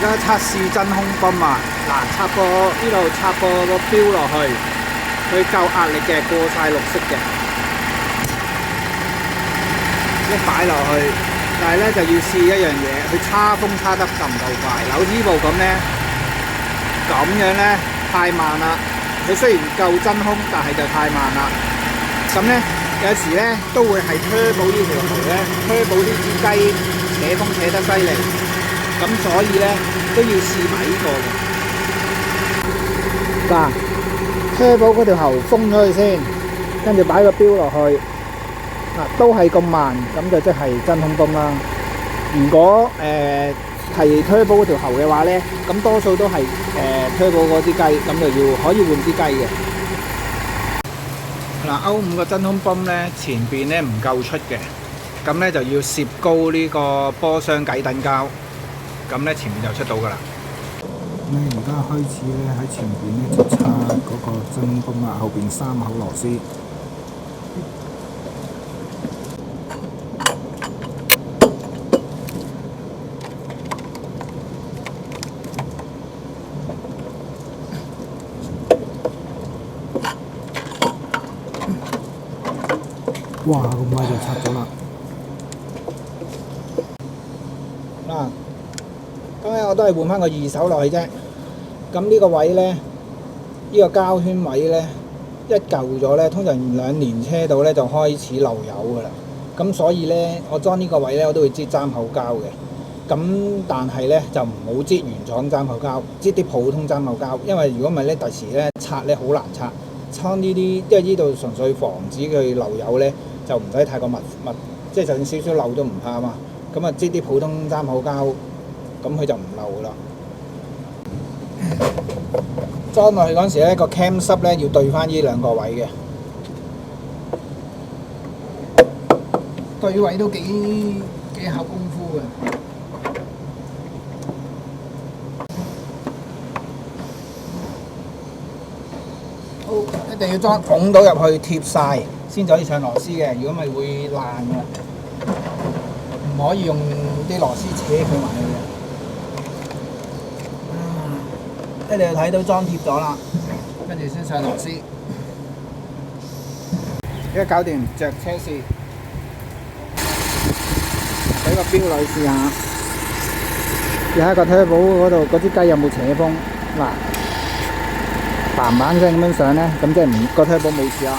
家測試真空泵啊！嗱，插個呢度插個錶落去，佢夠壓力嘅，過晒綠色嘅，一擺落去。但係咧就要試一樣嘢，佢叉風叉得夠唔夠快？嗱，好似呢部咁咧，咁樣咧太慢啦。佢雖然夠真空，但係就太慢啦。咁咧有時咧都會係turbo呢條喉咧，turbo呢支雞扯風扯得犀利，咁所以咧都要試埋呢個嘅。嗱，turbo嗰條喉封咗佢先，跟住擺個錶落去，嗱都係咁慢，咁就即係真空泵啦。如果係 turbo 嗰條喉嘅話咧，咁多數都係turbo 嗰支雞，咁就要可以換支雞嘅。嗱，O5個真空泵咧，前邊咧唔夠出嘅，咁咧就要攝高呢個波箱計燈膠，咁咧前面就出到噶啦。咁咧而家開始咧喺前邊咧就插嗰個真空泵啦，後邊3口螺絲。哇！咁快就拆咗啦！嗱，咁咧我都係換翻個二手落去啫。咁呢個位咧，呢個膠圈位咧，一舊咗咧，通常2年車度咧就開始漏油噶啦。咁所以咧，我裝呢個位咧，我都會擠3口膠嘅。咁但係咧就唔好擠原廠3口膠，擠啲普通3口膠，因為如果唔係咧，第時咧拆咧好難拆。撐呢啲，因為呢度純粹防止佢漏油咧。就唔使太過密，即係就算少少漏都唔怕嘛。咁啊，擠啲普通3口膠，咁佢就唔漏噶啦。裝落去嗰陣時咧，個 cam 濕咧要對翻呢2個位嘅，對位都幾考功夫嘅。好，一定要捧到入去貼晒。先至可以上螺絲嘅，如果咪會爛嘅，唔可以用啲螺絲扯佢埋去嘅。你就睇到裝貼咗啦，跟住先上螺絲。而家搞掂着車匙，俾個錶女試下，試下個turbo嗰度嗰支雞有冇扯風。嗱，嘭嘭聲咁樣上咧，咁即係個turbo冇事啦。